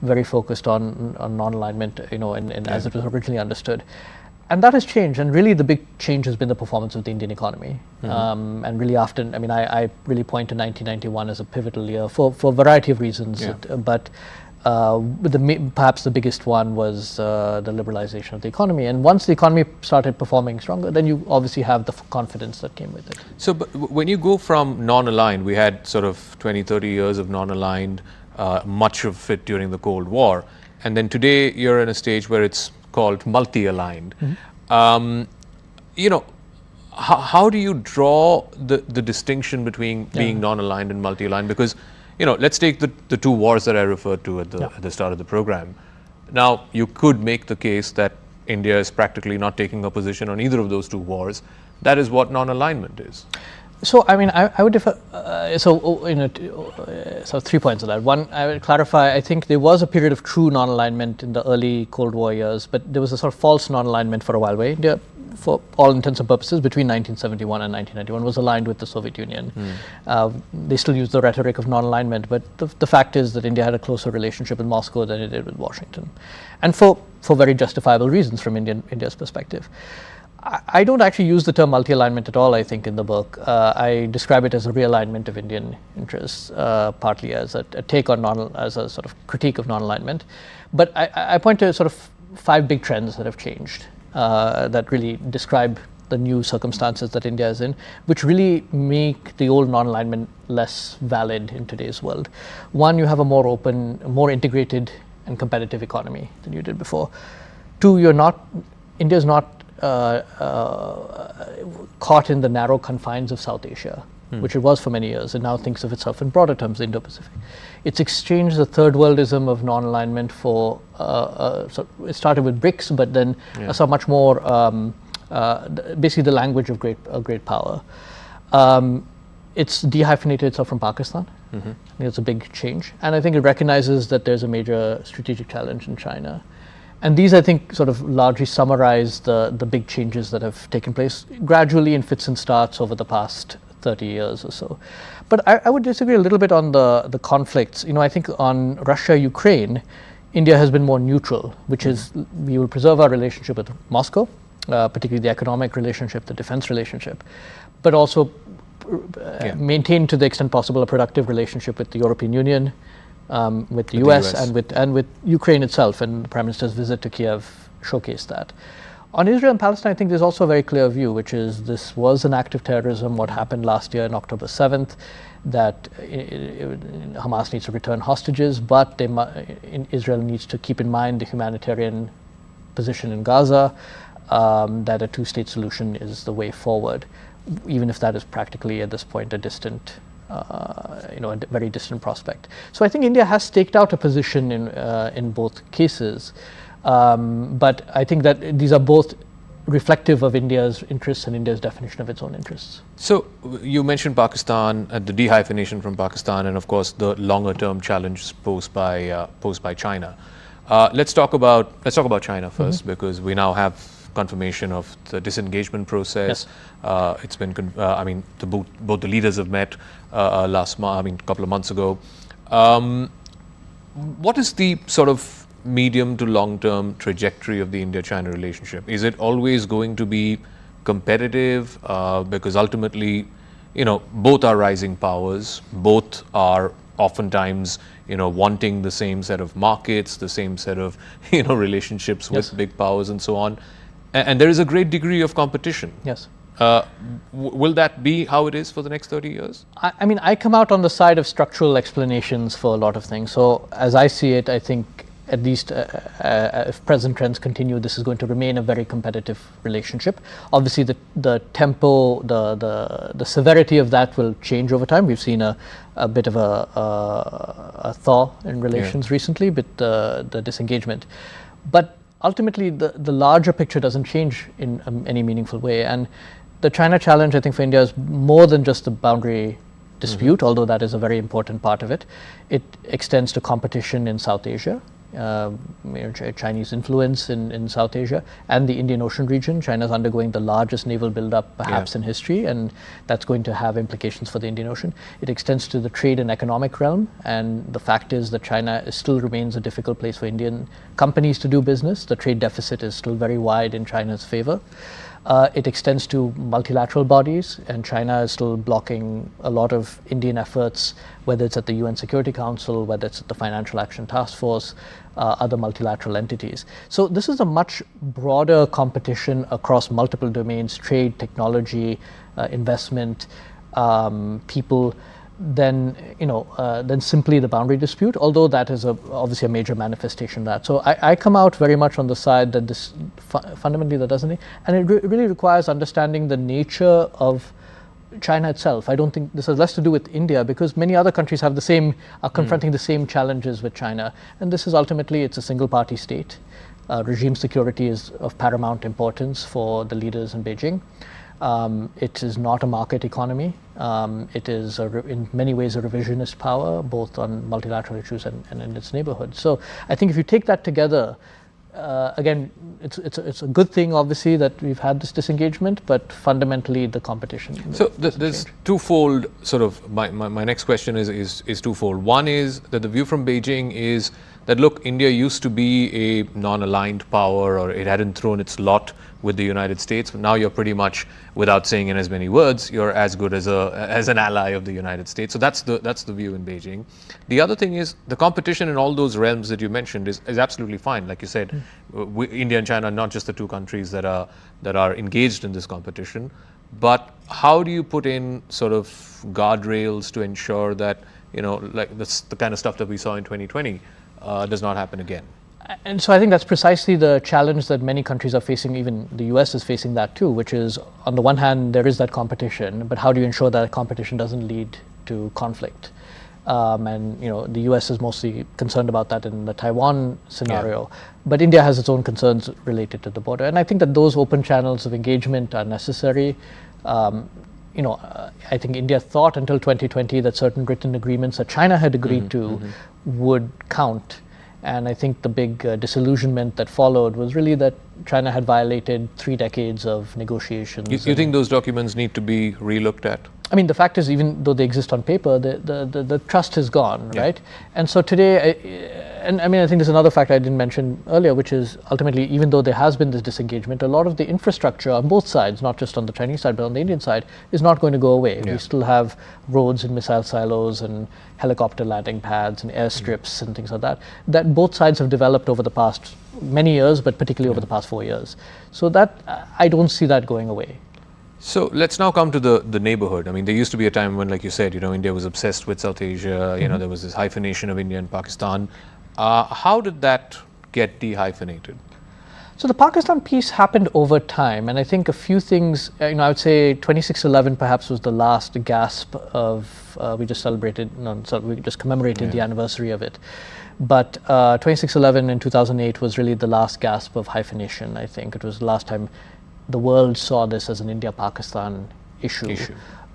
very focused on non-alignment, and as it was originally understood. And that has changed, and really the big change has been the performance of the Indian economy. And really often, I really point to 1991 as a pivotal year for a variety of reasons, but perhaps the biggest one was the liberalization of the economy. And once the economy started performing stronger, then you obviously have the confidence that came with it. So but when you go from non-aligned, we had sort of 20, 30 years of non-aligned, much of it during the Cold War, and then today you're in a stage where it's called multi-aligned. How do you draw the distinction between being non-aligned and multi-aligned? Because let's take the two wars that I referred to at the start of the program. Now you could make the case that India is practically not taking a position on either of those two wars. That is what non-alignment is. So I would differ. So 3 points on that. One, I would clarify. I think there was a period of true non-alignment in the early Cold War years, but there was a sort of false non-alignment for a while. Where India, for all intents and purposes, between 1971 and 1991, was aligned with the Soviet Union. They still use the rhetoric of non-alignment, but the fact is that India had a closer relationship with Moscow than it did with Washington, and for very justifiable reasons from India's perspective. I don't actually use the term multi-alignment at all, I think, in the book. I describe it as a realignment of Indian interests, partly as a take on as a sort of critique of non-alignment. But I point to sort of 5 big trends that have changed, that really describe the new circumstances that India is in, which really make the old non-alignment less valid in today's world. One, you have a more open, more integrated and competitive economy than you did before. 2, India's not caught in the narrow confines of South Asia, which it was for many years, and now thinks of itself in broader terms, the Indo-Pacific. It's exchanged the third worldism of non-alignment for, so it started with BRICS, but then so much more, basically the language of great power. It's dehyphenated itself from Pakistan. I think it's a big change. And I think it recognizes that there's a major strategic challenge in China. And these, I think, sort of largely summarize the big changes that have taken place gradually in fits and starts over the past 30 years or so. But I would disagree a little bit on the conflicts. I think on Russia-Ukraine, India has been more neutral, which is we will preserve our relationship with Moscow, particularly the economic relationship, the defense relationship, but also maintain to the extent possible a productive relationship with the European Union, with the US. And with Ukraine itself, and the Prime Minister's visit to Kiev showcased that. On Israel and Palestine, I think there's also a very clear view, which is this was an act of terrorism, what happened last year on October 7th, that Hamas needs to return hostages, but Israel needs to keep in mind the humanitarian position in Gaza, that a two-state solution is the way forward, even if that is practically at this point a distant, a very distant prospect. So I think India has staked out a position in both cases. But I think that these are both reflective of India's interests and India's definition of its own interests. So you mentioned Pakistan, the dehyphenation from Pakistan, and of course the longer-term challenges posed by China. Let's talk about China first, because we now have confirmation of the disengagement process. Yes. It's been, both the leaders have met a couple of months ago. What is the sort of medium to long-term trajectory of the India-China relationship? Is it always going to be competitive? Because ultimately, both are rising powers, both are oftentimes, wanting the same set of markets, the same set of, relationships with big powers and so on. And there is a great degree of competition. Yes. Will that be how it is for the next 30 years? I come out on the side of structural explanations for a lot of things. So as I see it, I think at least if present trends continue, this is going to remain a very competitive relationship. Obviously, the tempo, the severity of that will change over time. We've seen a bit of a thaw in relations recently with the disengagement. But ultimately, the larger picture doesn't change in any meaningful way. And the China challenge, I think, for India is more than just the boundary dispute, although that is a very important part of it. It extends to competition in South Asia. Chinese influence in South Asia and the Indian Ocean region. China is undergoing the largest naval buildup perhaps in history, and that's going to have implications for the Indian Ocean. It extends to the trade and economic realm, and the fact is that China still remains a difficult place for Indian companies to do business. The trade deficit is still very wide in China's favor. It extends to multilateral bodies, and China is still blocking a lot of Indian efforts, whether it's at the UN Security Council, whether it's at the Financial Action Task Force, other multilateral entities. So this is a much broader competition across multiple domains: trade, technology, investment, people, than simply the boundary dispute, although that is obviously a major manifestation of that. So I come out very much on the side that this fundamentally that doesn't, and it really requires understanding the nature of China itself. I don't think this has less to do with India, because many other countries have are confronting the same challenges with China, and this is ultimately, it's a single party state. Regime security is of paramount importance for the leaders in Beijing. It is not a market economy. It is in many ways a revisionist power, both on multilateral issues and in its neighborhood. So I think if you take that together, again, it's a good thing, obviously, that we've had this disengagement, but fundamentally the competition. So there's twofold sort of, my next question is twofold. One is that the view from Beijing is that, look, India used to be a non-aligned power, or it hadn't thrown its lot with the United States. Now you're pretty much, without saying in as many words, you're as good as an ally of the United States. So that's the view in Beijing. The other thing is the competition in all those realms that you mentioned is absolutely fine. Like you said, India and China are not just the two countries that are engaged in this competition. But how do you put in sort of guardrails to ensure that, like the kind of stuff that we saw in 2020 does not happen again? And so I think that's precisely the challenge that many countries are facing. Even the US is facing that too, which is, on the one hand, there is that competition, but how do you ensure that competition doesn't lead to conflict? And the US is mostly concerned about that in the Taiwan scenario, but India has its own concerns related to the border. And I think that those open channels of engagement are necessary. I think India thought until 2020 that certain written agreements that China had agreed to would count. And I think the big disillusionment that followed was really that China had violated 3 decades of negotiations. You think those documents need to be re-looked at? I mean, the fact is, even though they exist on paper, the trust has gone, right? And so today, and I mean, I think there's another fact I didn't mention earlier, which is ultimately, even though there has been this disengagement, a lot of the infrastructure on both sides, not just on the Chinese side, but on the Indian side, is not going to go away. We still have roads and missile silos and helicopter landing pads and airstrips and things like that, that both sides have developed over the past many years, but particularly over the past 4 years. So that, I don't see that going away. So let's now come to the neighborhood. I mean, there used to be a time when, like you said, India was obsessed with South Asia. There was this hyphenation of India and Pakistan. How did that get dehyphenated? So the Pakistan piece happened over time, and I think a few things, I would say 2611 perhaps was the last gasp of, we just commemorated the anniversary of it. But 2611 in 2008 was really the last gasp of hyphenation, I think. It was the last time the world saw this as an India-Pakistan issue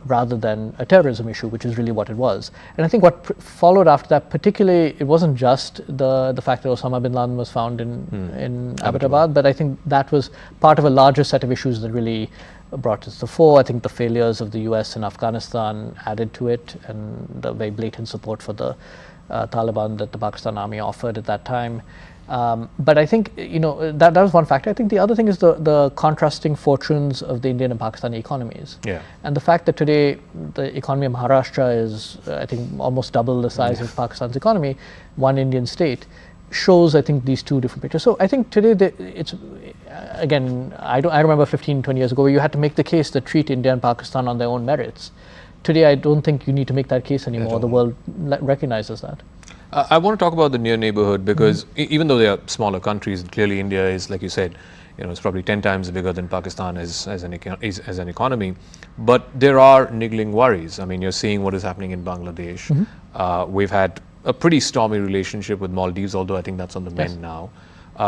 rather than a terrorism issue, which is really what it was. And I think what followed after that, particularly, it wasn't just the fact that Osama bin Laden was found in Abbottabad, but I think that was part of a larger set of issues that really brought us to the fore. I think the failures of the US in Afghanistan added to it, and the very blatant support for the Taliban that the Pakistan army offered at that time. But I think, that was one factor. I think the other thing is the contrasting fortunes of the Indian and Pakistani economies. And the fact that today the economy of Maharashtra is, I think, almost double the size of Pakistan's economy, one Indian state, shows, I think, these two different pictures. So I think today it's, again, I remember 15, 20 years ago where you had to make the case that treat India and Pakistan on their own merits. Today, I don't think you need to make that case anymore. The world recognizes that. I want to talk about the near neighborhood because even though they are smaller countries, clearly India is, like you said, it's probably 10 times bigger than Pakistan as an economy. But there are niggling worries. I mean, you're seeing what is happening in Bangladesh. We've had a pretty stormy relationship with Maldives, although I think that's on the mend now.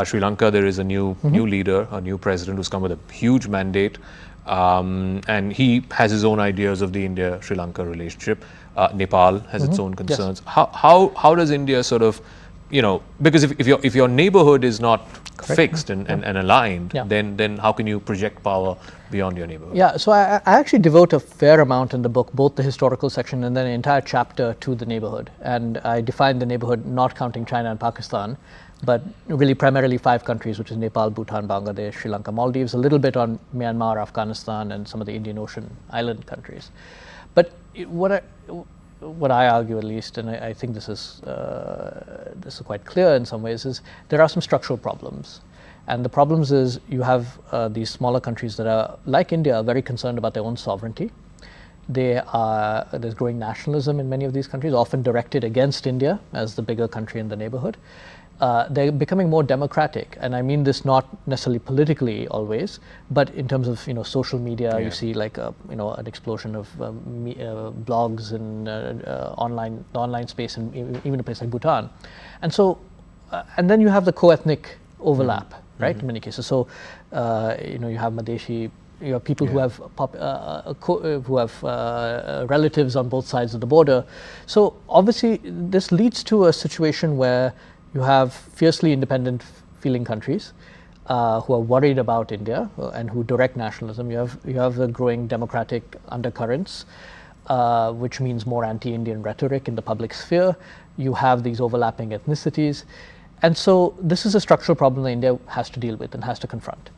Sri Lanka, there is a new leader, a new president who's come with a huge mandate. And he has his own ideas of the India-Sri Lanka relationship. Nepal has its own concerns. How does India sort of, because if your neighborhood is not fixed and aligned, then how can you project power beyond your neighborhood? Yeah, so I actually devote a fair amount in the book, both the historical section and then an entire chapter to the neighborhood. And I define the neighborhood not counting China and Pakistan, but really primarily 5 countries, which is Nepal, Bhutan, Bangladesh, Sri Lanka, Maldives, a little bit on Myanmar, Afghanistan, and some of the Indian Ocean island countries. But what I argue, at least, and I think this is quite clear in some ways, is there are some structural problems. And the problems is you have these smaller countries that are, like India, very concerned about their own sovereignty. There's growing nationalism in many of these countries, often directed against India as the bigger country in the neighborhood. They're becoming more democratic, and I mean this not necessarily politically always, but in terms of social media. You see like an explosion of blogs and online space, and even a place like Bhutan, and so and then you have the co-ethnic overlap, right? In many cases, so you have Madeshi. You have people who have relatives on both sides of the border. So obviously, this leads to a situation where you have fiercely independent feeling countries who are worried about India and who direct nationalism. You have the growing democratic undercurrents, which means more anti-Indian rhetoric in the public sphere. You have these overlapping ethnicities. And so this is a structural problem that India has to deal with and has to confront.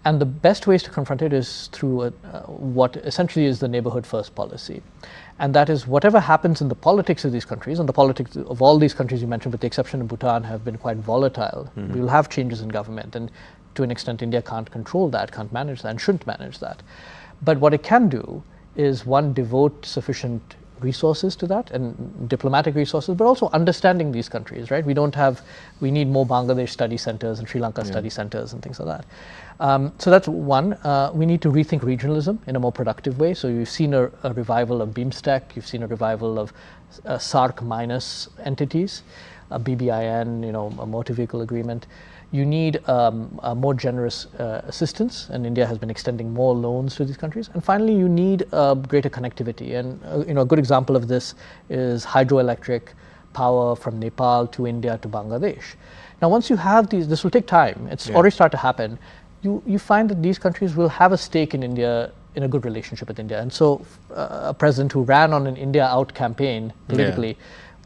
And the best ways to confront it is through what essentially is the neighborhood first policy. And that is whatever happens in the politics of these countries, and the politics of all these countries you mentioned, with the exception of Bhutan, have been quite volatile. We will have changes in government, and to an extent India can't control that, can't manage that, and shouldn't manage that. But what it can do is, one, devote sufficient resources to that, and diplomatic resources, but also understanding these countries, right? We need more Bangladesh study centers and Sri Lanka study centers and things like that. So that's one. We need to rethink regionalism in a more productive way. So you've seen a revival of BIMSTEC, you've seen a revival of SARC minus entities, BBIN, a motor vehicle agreement. You need a more generous assistance, and India has been extending more loans to these countries. And finally, you need greater connectivity. And a good example of this is hydroelectric power from Nepal to India to Bangladesh. Now, once you have these, this will take time. It's already started to happen. You find that these countries will have a stake in India in a good relationship with India. And so a president who ran on an India out campaign politically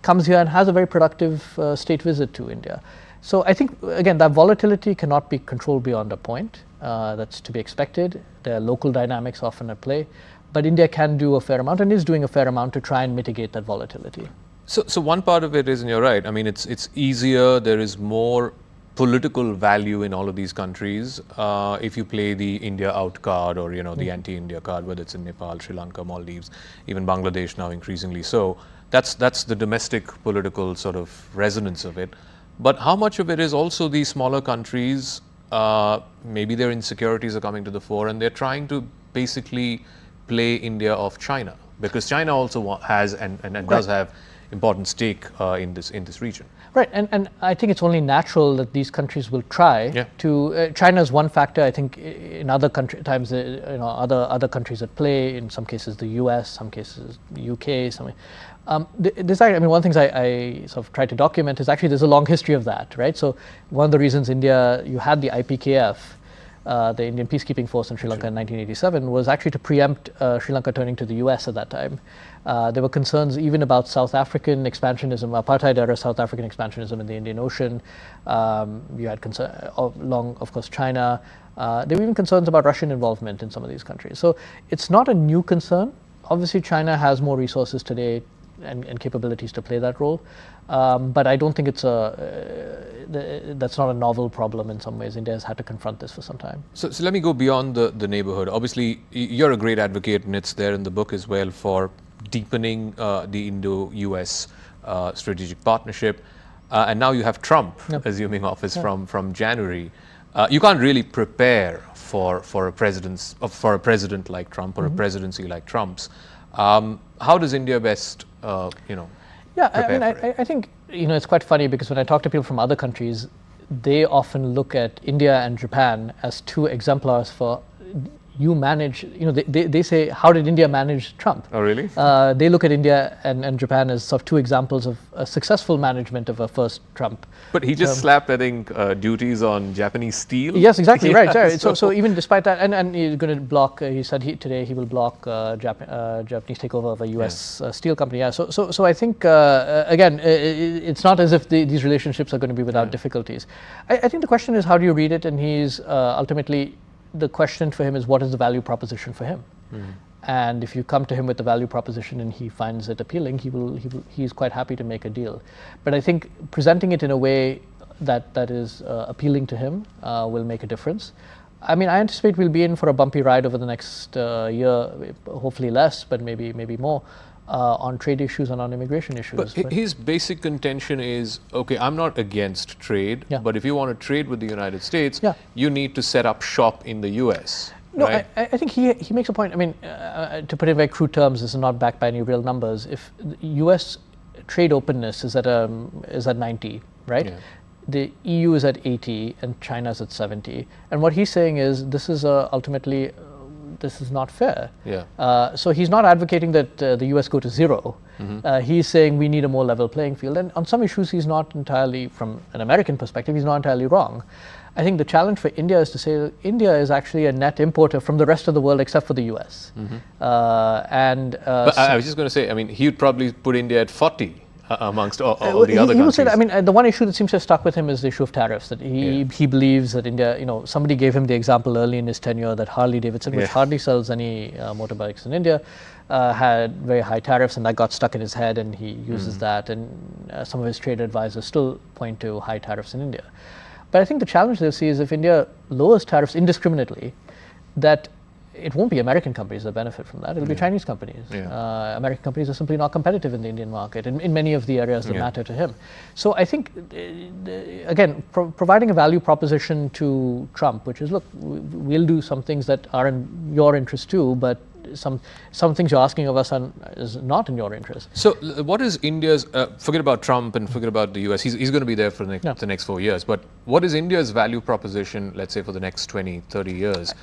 comes here and has a very productive state visit to India. So I think, again, that volatility cannot be controlled beyond a point. That's to be expected. There are local dynamics often at play. But India can do a fair amount and is doing a fair amount to try and mitigate that volatility. So one part of it is, and you're right, I mean, it's easier, there is more political value in all of these countries if you play the India out card or, the anti-India card, whether it's in Nepal, Sri Lanka, Maldives, even Bangladesh now increasingly. So that's the domestic political sort of resonance of it. But how much of it is also these smaller countries, maybe their insecurities are coming to the fore and they're trying to basically play India off China, because China also has and does have important stake in this region. Right, and I think it's only natural that these countries will try to. China is one factor. I think in other times, other countries at play. In some cases, the U.S., some cases, the UK. One of the things I sort of try to document is actually there's a long history of that, right? So one of the reasons you had the IPKF, the Indian Peacekeeping Force in Sri Lanka in 1987, was actually to preempt Sri Lanka turning to the US at that time. There were concerns even about South African expansionism, apartheid-era South African expansionism in the Indian Ocean. You had of course, China. There were even concerns about Russian involvement in some of these countries. So it's not a new concern. Obviously, China has more resources today and capabilities to play that role. But I don't think that's not a novel problem in some ways. India has had to confront this for some time. So let me go beyond the neighborhood. Obviously, you're a great advocate, and it's there in the book as well, for deepening the Indo-US strategic partnership. And now you have Trump assuming office from January. You can't really prepare for a president like Trump or a presidency like Trump's. How does India best, I think it's quite funny because when I talk to people from other countries, they often look at India and Japan as two exemplars for they say, how did India manage Trump? Oh, really? They look at India and Japan as sort of two examples of a successful management of a first Trump. But he just slapped, I think, duties on Japanese steel. Yes, exactly, right. So even despite that, and he's going to block, he said today he will block Japanese takeover of a US steel company. Yeah. So I think, again, it's not as if these relationships are going to be without difficulties. I think the question is, how do you read it? And he's ultimately, the question for him is, what is the value proposition for him? And if you come to him with the value proposition and he finds it appealing, he's quite happy to make a deal. But I think presenting it in a way that is appealing to him will make a difference. I mean, I anticipate we'll be in for a bumpy ride over the next year, hopefully less, but maybe more. On trade issues and on immigration issues. But his basic contention is, okay, I'm not against trade, but if you want to trade with the United States, you need to set up shop in the US. No, right? I think he makes a point. I mean, to put it in very crude terms, this is not backed by any real numbers. If US trade openness is at 90, right? Yeah. The EU is at 80 and China is at 70. And what he's saying is this is ultimately this is not fair. Yeah. So he's not advocating that the US go to zero. He's saying we need a more level playing field. And on some issues, he's not entirely, from an American perspective, he's not entirely wrong. I think the challenge for India is to say that India is actually a net importer from the rest of the world except for the US. But I was just going to say, I mean, he would probably put India at 40. Amongst all the other countries. He will say that, I mean, the one issue that seems to have stuck with him is the issue of tariffs, that he believes that India, somebody gave him the example early in his tenure that Harley-Davidson, which hardly sells any motorbikes in India, had very high tariffs, and that got stuck in his head, and he uses that, and some of his trade advisors still point to high tariffs in India. But I think the challenge they'll see is if India lowers tariffs indiscriminately, that it won't be American companies that benefit from that. It'll be Chinese companies. American companies are simply not competitive in the Indian market in many of the areas that matter to him. So I think, again, providing a value proposition to Trump, which is, look, we'll do some things that are in your interest too, but some things you're asking of us is not in your interest. So what is India's, forget about Trump and forget about the US, he's going to be there for the next 4 years, but what is India's value proposition, let's say, for the next 20, 30 years,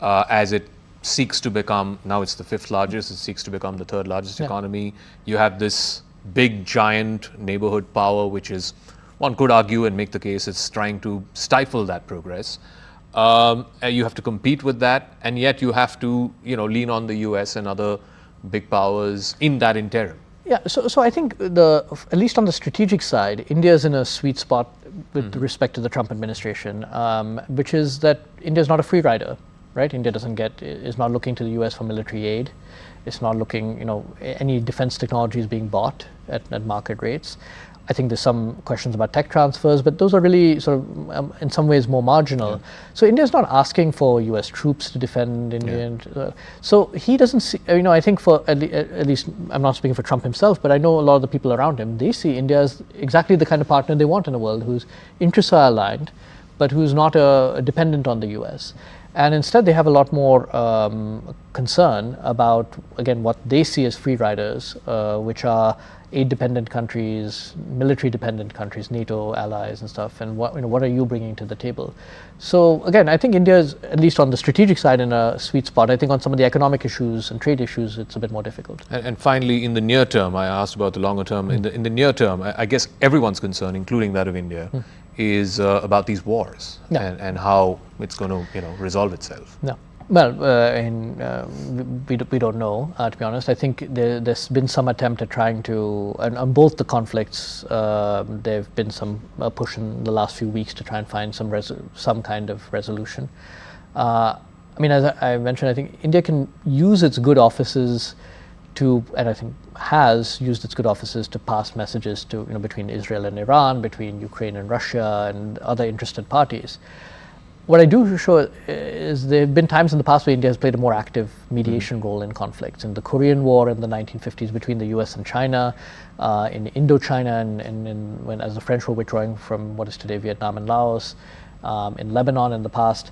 as it seeks to become, now it's the 5th largest, it seeks to become the 3rd largest economy. You have this big giant neighborhood power, which is, one could argue and make the case, it's trying to stifle that progress. You have to compete with that, and yet you have to, lean on the US and other big powers in that interim. Yeah, so I think at least on the strategic side, India is in a sweet spot with respect to the Trump administration, which is that India is not a free rider, right? India is not looking to the US for military aid. It's not looking, any defense technology is being bought at market rates. I think there's some questions about tech transfers, but those are really sort of, in some ways, more marginal. Yeah. So India is not asking for US troops to defend India. Yeah. So he doesn't see, I think for at least, I'm not speaking for Trump himself, but I know a lot of the people around him, they see India as exactly the kind of partner they want in the world, whose interests are aligned, but who's not dependent on the US. And instead, they have a lot more concern about, again, what they see as free riders, which are aid-dependent countries, military-dependent countries, NATO allies and stuff, and what are you bringing to the table? So again, I think India is, at least on the strategic side, in a sweet spot. I think on some of the economic issues and trade issues, it's a bit more difficult. And finally, in the near term, I asked about the longer term. In the near term, I guess everyone's concern, including that of India, is about these wars and how it's going to, resolve itself. No. Well, we don't know, to be honest. I think there's been some attempt at trying to, and on both the conflicts, there have been some push in the last few weeks to try and find some kind of resolution. As I mentioned, I think India can use its good offices to, and I think has used its good offices to pass messages to, between Israel and Iran, between Ukraine and Russia, and other interested parties. What I do show is there have been times in the past where India has played a more active mediation role in conflicts. In the Korean War in the 1950s between the US and China, in Indochina, and when as the French were withdrawing from what is today Vietnam and Laos, in Lebanon in the past.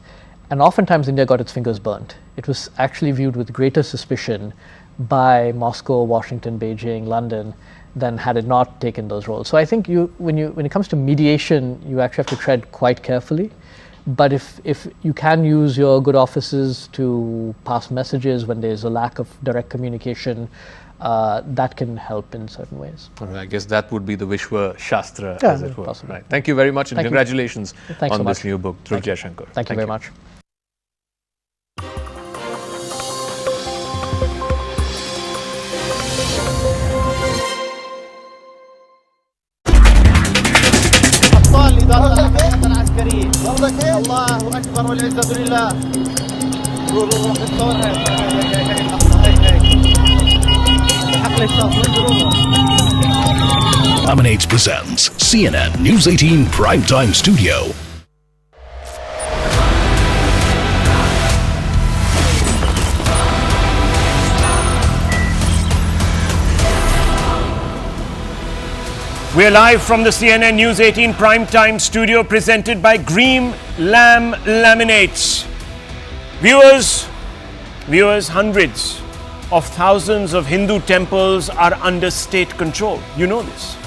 And oftentimes India got its fingers burnt. It was actually viewed with greater suspicion by Moscow, Washington, Beijing, London, than had it not taken those roles. So I think when it comes to mediation, you actually have to tread quite carefully. But if you can use your good offices to pass messages when there's a lack of direct communication, that can help in certain ways. All right, I guess that would be the Vishwa Shastra, as it were. Possibly. Right. Thank you very much, and congratulations on so this new book, Dhruva Jaishankar. Thank you very much. الله أكبر والعزة لله. Dominates presents CNN News 18 Primetime Studio. We're live from the CNN News 18 Primetime Studio, presented by Green Lamb Laminates. Viewers, hundreds of thousands of Hindu temples are under state control. You know this.